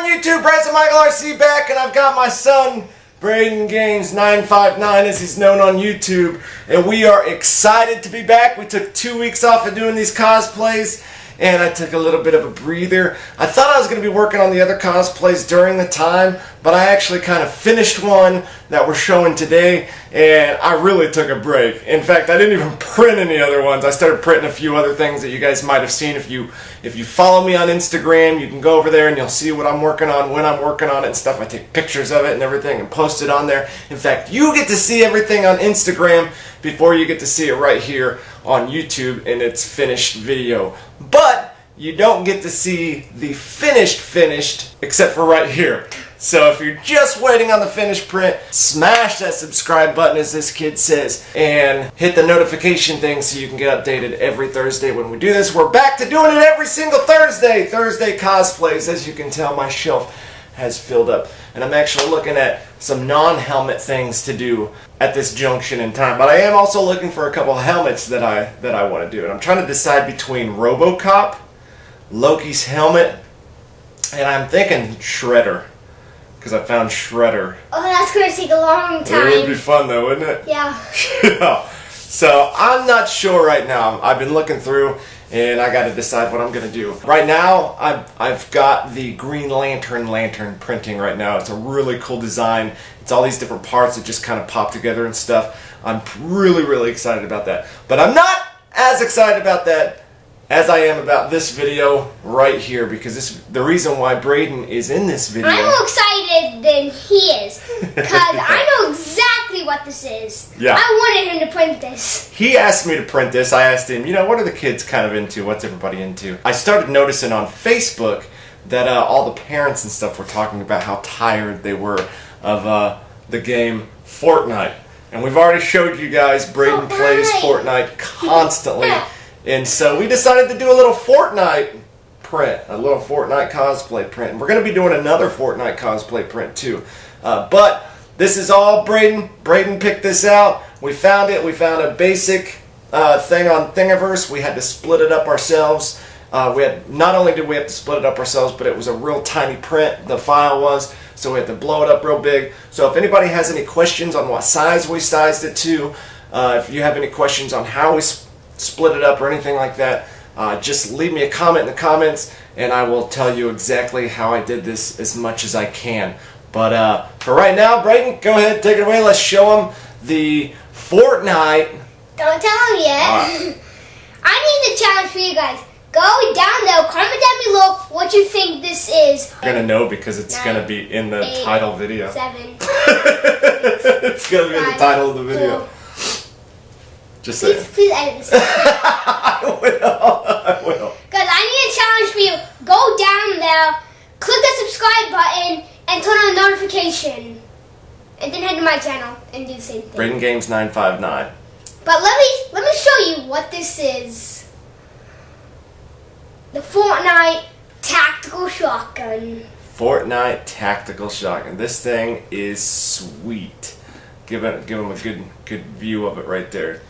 YouTube? Bryson Michael RC back, and I've got my son, Braden Games 959, as he's known on YouTube, and we are excited to be back. We took 2 weeks off of doing these cosplays, and I took a little bit of a breather. I thought I was going to be working on the other cosplays during the time, but I actually kind of finished one that we're showing today, and I really took a break. In fact, I didn't even print any other ones. I started printing a few other things that you guys might have seen. If you follow me on Instagram, you can go over there and you'll see what I'm working on, when I'm working on it and stuff. I take pictures of it and everything and post it on there. In fact, you get to see everything on Instagram before you get to see it right here on YouTube in its finished video. But you don't get to see the finished except for right here. So if you're just waiting on the finished print, smash that subscribe button, as this kid says, and hit the notification thing so you can get updated every Thursday when we do this. We're back to doing it every single Thursday. Thursday cosplays. As you can tell, my shelf has filled up, and I'm actually looking at some non-helmet things to do at this junction in time. But I am also looking for a couple of helmets that I want to do, and I'm trying to decide between RoboCop, Loki's helmet, and I'm thinking Shredder, because I found Shredder. Oh, that's going to take a long time. It would be fun though, wouldn't it? Yeah. Yeah. So I'm not sure right now. I've been looking through, and I got to decide what I'm going to do. Right now, I've got the Green Lantern printing right now. It's a really cool design. It's all these different parts that just kind of pop together and stuff. I'm really excited about that. But I'm not as excited about that as I am about this video right here, because the reason why Braden is in this video. I'm more excited than he is, because I know exactly what this is. Yeah. I wanted him to print this. He asked me to print this. I asked him, what are the kids kind of into? What's everybody into? I started noticing on Facebook that all the parents and stuff were talking about how tired they were of the game Fortnite. And we've already showed you guys Braden plays Fortnite constantly. And so we decided to do a little Fortnite print, a little Fortnite cosplay print. And we're going to be doing another Fortnite cosplay print too. But this is all Braden. Braden picked this out. We found it. We found a basic thing on Thingiverse. We had to split it up ourselves. Not only did we have to split it up ourselves, but it was a real tiny print, the file was. So we had to blow it up real big. So if anybody has any questions on what size we sized it to, if you have any questions on how we split it up or anything like that, just leave me a comment in the comments, and I will tell you exactly how I did this as much as I can. But for right now, Braden, go ahead, take it away. Let's show them the Fortnite. Don't tell him yet. I need a challenge for you guys. Go down there, comment down below what you think this is. You're going to know because it's going to be in the title video. 7. It's going to be in the title of the video. 4. Just saying. Please edit this. I will. Guys, I need a challenge for you. Go down there, click the subscribe button, and turn on notification. And then head to my channel and do the same thing. Braden Games 959. But let me show you what this is. The Fortnite Tactical Shotgun. Fortnite Tactical Shotgun. This thing is sweet. Give him a good view of it right there.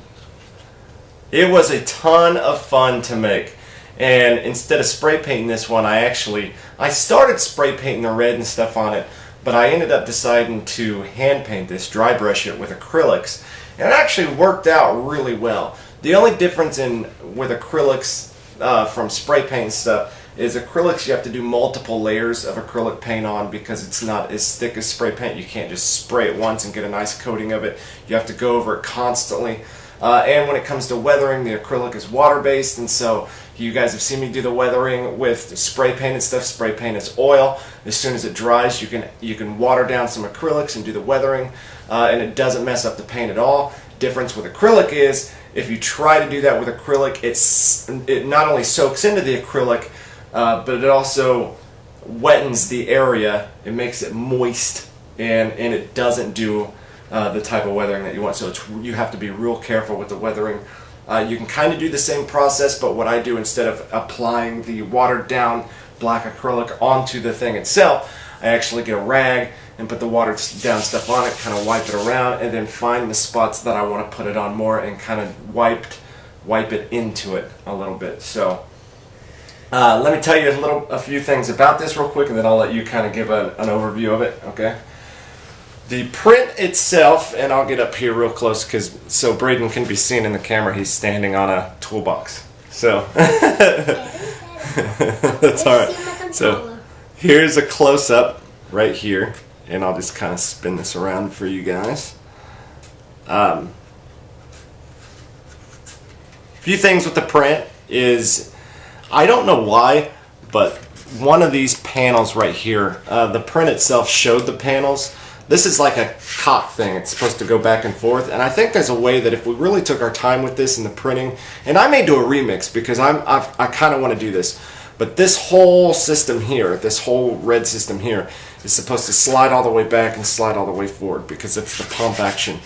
It was a ton of fun to make, and instead of spray painting this one, I started spray painting the red and stuff on it, but I ended up deciding to hand paint this, dry brush it with acrylics, and it actually worked out really well. The only difference with acrylics from spray paint stuff is acrylics you have to do multiple layers of acrylic paint on because it's not as thick as spray paint. You can't just spray it once and get a nice coating of it. You have to go over it constantly. And when it comes to weathering, the acrylic is water-based, and so you guys have seen me do the weathering with spray paint and stuff. Spray paint is oil. As soon as it dries, you can water down some acrylics and do the weathering, and it doesn't mess up the paint at all. Difference with acrylic is if you try to do that with acrylic, it not only soaks into the acrylic, but it also wettens the area. It makes it moist, and it doesn't do the type of weathering that you want. So you have to be real careful with the weathering. You can kind of do the same process, but what I do, instead of applying the watered down black acrylic onto the thing itself, I actually get a rag and put the watered down stuff on it, kind of wipe it around, and then find the spots that I want to put it on more and kind of wipe it into it a little bit. So Let me tell you a few things about this real quick, and then I'll let you kind of give an overview of it. Okay. The print itself, and I'll get up here real close so Braden can be seen in the camera. He's standing on a toolbox. So that's all right. So here's a close up right here, and I'll just kind of spin this around for you guys. Few things with the print is, I don't know why, but one of these panels right here, the print itself showed the panels. This is like a cock thing. It's supposed to go back and forth, and I think there's a way that if we really took our time with this in the printing, and I may do a remix because I kind of want to do this, but this whole system here, this whole red system here, is supposed to slide all the way back and slide all the way forward because it's the pump action,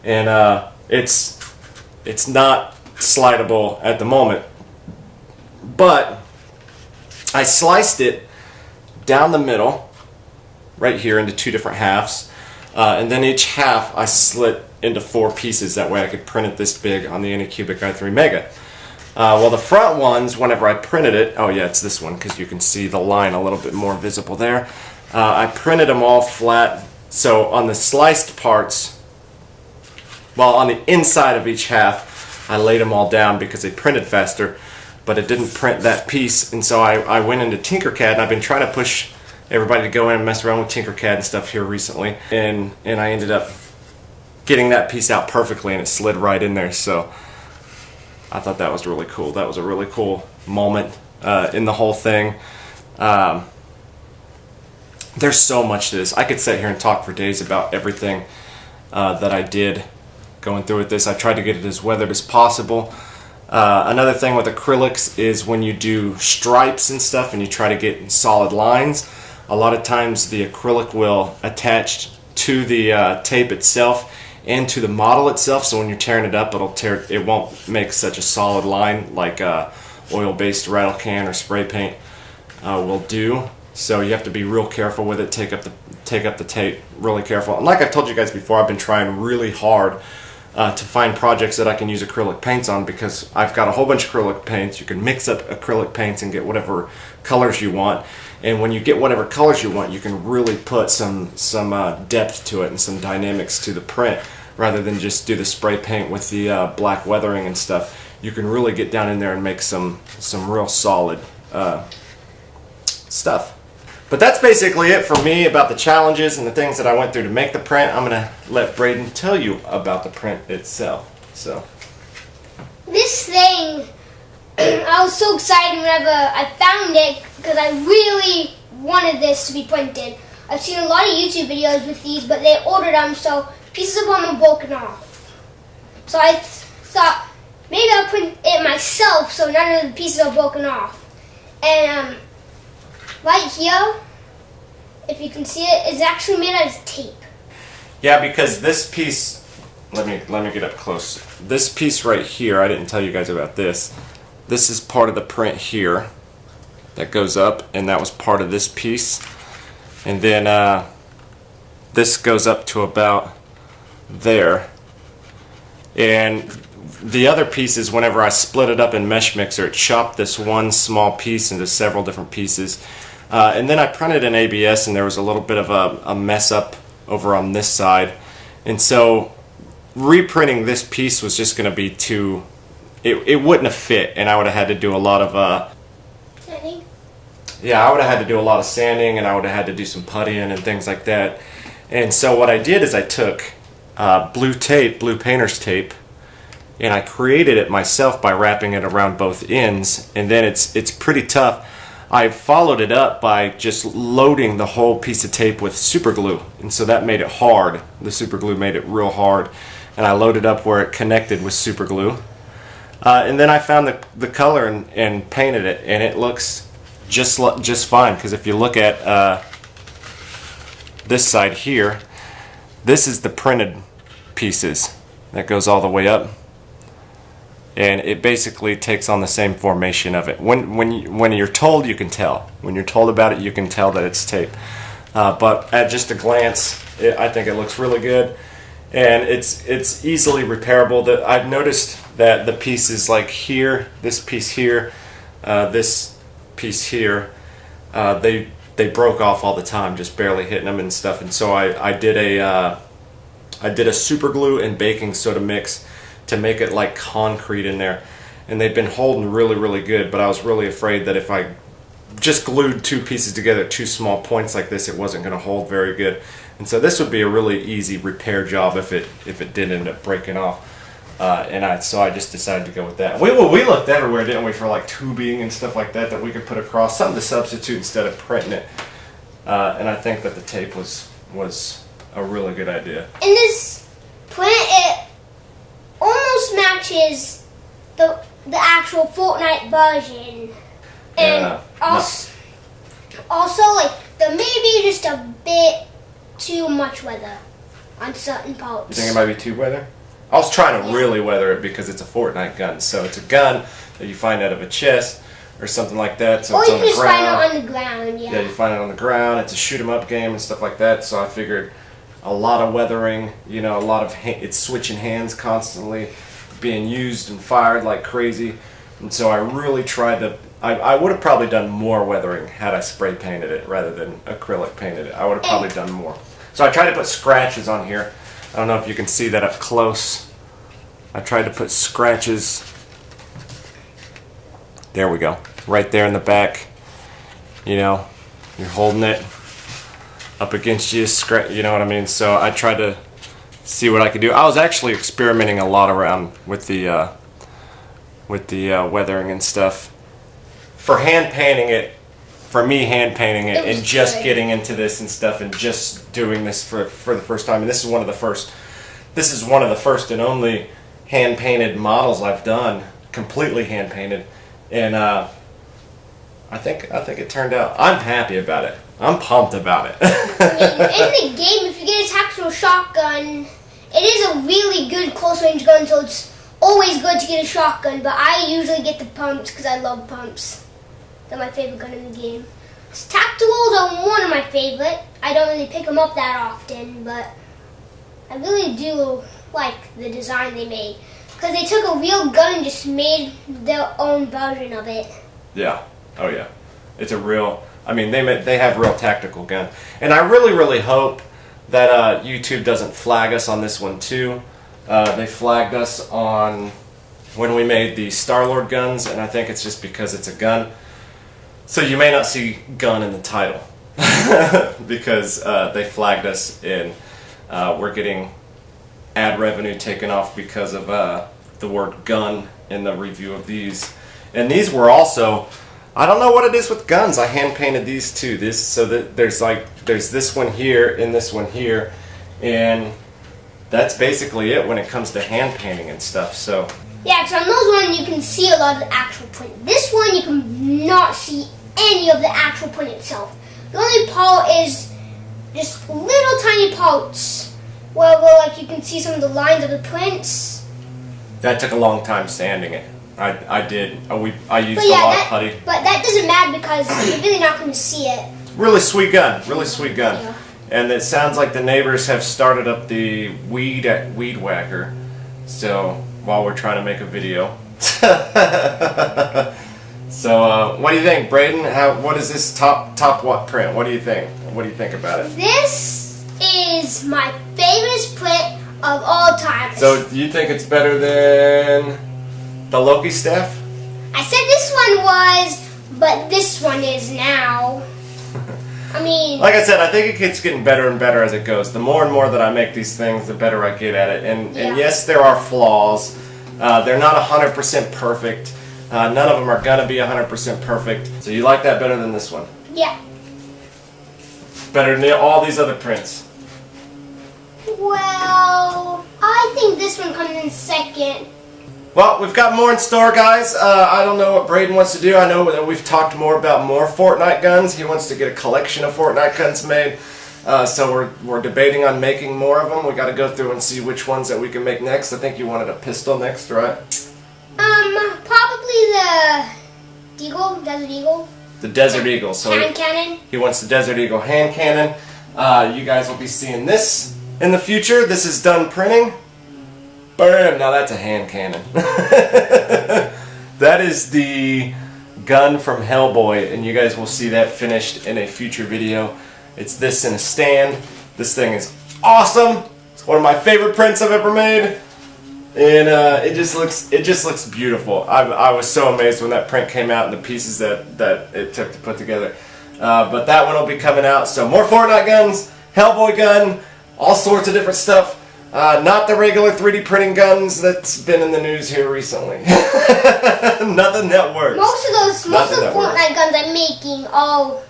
and it's not slidable at the moment, but I sliced it down the middle right here into 2 different halves, and then each half I slit into 4 pieces. That way I could print it this big on the Anycubic i3 Mega. Well, the front ones, whenever I printed it, oh yeah, it's this one because you can see the line a little bit more visible there. I printed them all flat, so on the sliced parts, well, on the inside of each half, I laid them all down because they printed faster, but it didn't print that piece, and so I went into Tinkercad, and I've been trying to push everybody to go in and mess around with Tinkercad and stuff here recently, and I ended up getting that piece out perfectly, and it slid right in there. So I thought that was really cool. That was a really cool moment in the whole thing. There's so much to this. I could sit here and talk for days about everything that I did going through with this. I tried to get it as weathered as possible. Another thing with acrylics is when you do stripes and stuff and you try to get solid lines, a lot of times the acrylic will attach to the tape itself and to the model itself, so when you're tearing it up, it won't make such a solid line like oil-based rattle can or spray paint will do. So you have to be real careful with it. Take up the tape really careful. And like I've told you guys before, I've been trying really hard to find projects that I can use acrylic paints on, because I've got a whole bunch of acrylic paints. You can mix up acrylic paints and get whatever colors you want, and when you get whatever colors you want, you can really put some depth to it and some dynamics to the print, rather than just do the spray paint with the black weathering and stuff. You can really get down in there and make some real solid stuff. But that's basically it for me about the challenges and the things that I went through to make the print. I'm going to let Braden tell you about the print itself. So, this thing, I was so excited whenever I found it because I really wanted this to be printed. I've seen a lot of YouTube videos with these, but they ordered them, so pieces of them are broken off. So I thought maybe I'll print it myself so none of the pieces are broken off. And right here, if you can see it, is actually made out of tape. yeah, because this piece, let me get up close. This piece right here, I didn't tell you guys about this. This is part of the print here that goes up, and that was part of this piece. And then this goes up to about there. And the other pieces, whenever I split it up in Mesh Mixer, it chopped this one small piece into several different pieces. And then I printed in ABS, and there was a little bit of a mess up over on this side. And so reprinting this piece was just going to be too... It wouldn't have fit, and I would have had to do a lot of... Sanding? Yeah, I would have had to do a lot of sanding, and I would have had to do some puttying and things like that. And so what I did is I took blue tape, blue painter's tape, and I created it myself by wrapping it around both ends, and then it's pretty tough. I followed it up by just loading the whole piece of tape with super glue, and so that made it hard. The super glue made it real hard, and I loaded up where it connected with super glue. And then I found the color and painted it, and it looks just fine, because if you look at this side here, this is the printed pieces that goes all the way up, and it basically takes on the same formation of it. When you're told, you can tell. When you're told about it, you can tell that it's tape. But at just a glance, I think it looks really good, and it's easily repairable. I've noticed that the pieces like here, this piece here, this piece here, they broke off all the time, just barely hitting them and stuff. And so I did a super glue and baking soda mix to make it like concrete in there, and they've been holding really good. But I was really afraid that if I just glued two pieces together, two small points like this, it wasn't going to hold very good. And so this would be a really easy repair job if it did end up breaking off. So I just decided to go with that. We looked everywhere, didn't we, for like tubing and stuff like that we could put across, something to substitute instead of printing it. And I think that the tape was a really good idea. And this print, it almost matches the actual Fortnite version. And also, like, there may be just a bit too much weather on certain parts. You think it might be too weather? I was trying to really weather it because it's a Fortnite gun. So it's a gun that you find out of a chest or something like that. So or it's you on can the just ground. find it on the ground, yeah. Yeah, you find it on the ground. It's a shoot 'em up game and stuff like that. So I figured a lot of weathering, you know, a lot of it's switching hands constantly, being used and fired like crazy. And so I really tried to. I would have probably done more weathering had I spray painted it rather than acrylic painted it. I would have probably done more. So I tried to put scratches on here. I don't know if you can see that up close. I tried to put scratches. There we go. Right there in the back. You know, you're holding it up against you, you know what I mean? So I tried to see what I could do. I was actually experimenting a lot around with the weathering and stuff. For hand painting it, and just getting into this and stuff and just doing this for the first time. And this is one of the first and only hand painted models I've done, completely hand painted. And I think it turned out. I'm happy about it. I'm pumped about it. I mean, in the game, if you get a tactical shotgun, it is a really good close range gun, so it's always good to get a shotgun. But I usually get the pumps because I love pumps. They're my favorite gun in the game. Tacticals are one of my favorite. I don't really pick them up that often, but I really do like the design they made. Because they took a real gun and just made their own version of it. Yeah. Oh yeah. It's a real. I mean, they have real tactical gun, and I really hope that YouTube doesn't flag us on this one too. They flagged us on when we made the Star-Lord guns, and I think it's just because it's a gun. So you may not see gun in the title because they flagged us, and we're getting ad revenue taken off because of the word gun in the review of these. And these were also, I don't know what it is with guns. I hand painted these too. There's this one here and this one here, and that's basically it when it comes to hand painting and stuff. So yeah, because on those ones you can see a lot of the actual print. This one you can not see any of the actual print itself. The only part is just little tiny parts where like you can see some of the lines of the prints. that took a long time sanding it. I did. I used a lot of putty. But that doesn't matter because you're really not going to see it. Really sweet gun. Really sweet gun. Yeah. And it sounds like the neighbors have started up the weed whacker. So while we're trying to make a video. So what do you think, Braden? What is this top what print? What do you think? What do you think about it? This is my favorite print of all time. So do you think it's better than the Loki staff? I said this one was, but this one is now. I mean, like I said, I think it keeps getting better and better as it goes. The more and more that I make these things, the better I get at it. And yes, there are flaws. They're not 100% perfect. None of them are gonna be 100% perfect. So you like that better than this one? yeah. Better than all these other prints? Well, I think this one comes in second. Well, we've got more in store, guys. I don't know what Braden wants to do. I know that we've talked more about more Fortnite guns. He wants to get a collection of Fortnite guns made. So we're debating on making more of them. We got to go through and see which ones that we can make next. I think you wanted a pistol next, right? Probably the Desert Eagle. The Desert Eagle. So Hand cannon. he wants the Desert Eagle hand cannon. You guys will be seeing this in the future. This is done printing. Bam! Now that's a hand cannon. That is the gun from Hellboy, and you guys will see that finished in a future video. It's this in a stand. This thing is awesome. It's one of my favorite prints I've ever made, and it just looks beautiful. I was so amazed when that print came out and the pieces that it took to put together. But that one will be coming out. So more Fortnite guns, Hellboy gun, all sorts of different stuff. Not the regular 3D printing guns that's been in the news here recently. Nothing that works. Most of the Fortnite guns I'm making are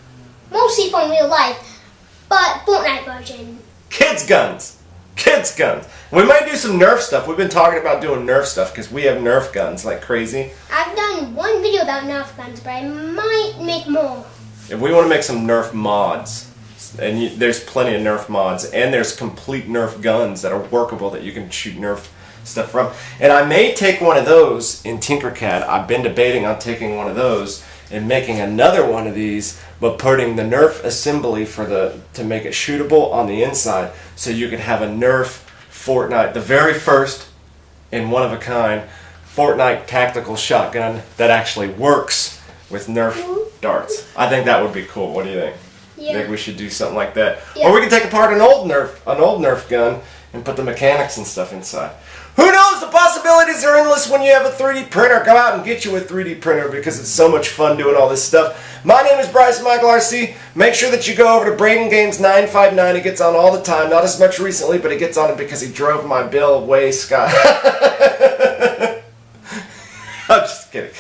mostly from real life, but Fortnite version. Kids guns. Kids guns. We might do some Nerf stuff. We've been talking about doing Nerf stuff because we have Nerf guns like crazy. I've done one video about Nerf guns, but I might make more. If we want to make some Nerf mods, and there's plenty of Nerf mods, and there's complete Nerf guns that are workable that you can shoot Nerf stuff from. And I may take one of those in Tinkercad. I've been debating on taking one of those and making another one of these, but putting the Nerf assembly to make it shootable on the inside, so you could have a Nerf Fortnite, the very first and one of a kind Fortnite tactical shotgun that actually works with Nerf darts. I think that would be cool. What do you think? Yeah. I think we should do something like that. Yeah. Or we can take apart an old Nerf gun and put the mechanics and stuff inside. Who knows? The possibilities are endless when you have a 3D printer. Go out and get you a 3D printer because it's so much fun doing all this stuff. My name is Bryce Michael RC. Make sure that you go over to Braden Games 959. He gets on all the time. Not as much recently, but he gets on it because he drove my bill way sky. I'm just kidding.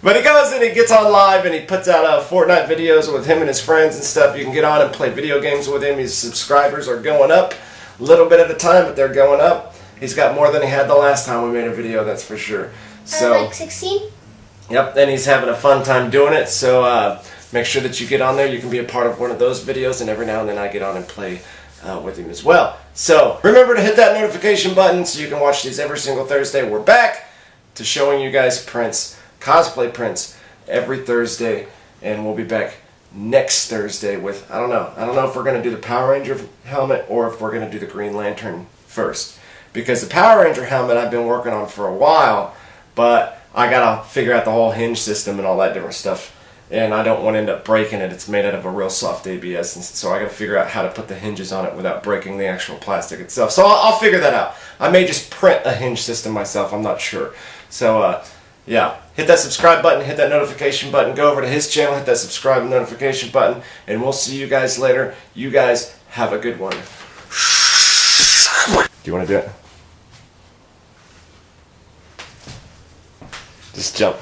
But he goes and he gets on live and he puts out Fortnite videos with him and his friends and stuff. You can get on and play video games with him. His subscribers are going up a little bit at a time, but they're going up. He's got more than he had the last time we made a video, that's for sure. So, like 16? Yep, and he's having a fun time doing it. So make sure that you get on there. You can be a part of one of those videos, and every now and then I get on and play with him as well. So remember to hit that notification button so you can watch these every single Thursday. We're back to showing you guys prints, cosplay prints, every Thursday, and we'll be back next Thursday with, I don't know if we're going to do the Power Ranger helmet or if we're going to do the Green Lantern first. Because the Power Ranger helmet I've been working on for a while, but I got to figure out the whole hinge system and all that different stuff. And I don't want to end up breaking it. It's made out of a real soft ABS, and so I got to figure out how to put the hinges on it without breaking the actual plastic itself. So I'll figure that out. I may just print a hinge system myself. I'm not sure. So yeah, hit that subscribe button, hit that notification button, go over to his channel, hit that subscribe and notification button, and we'll see you guys later. You guys have a good one. Do you want to do it? Just jump.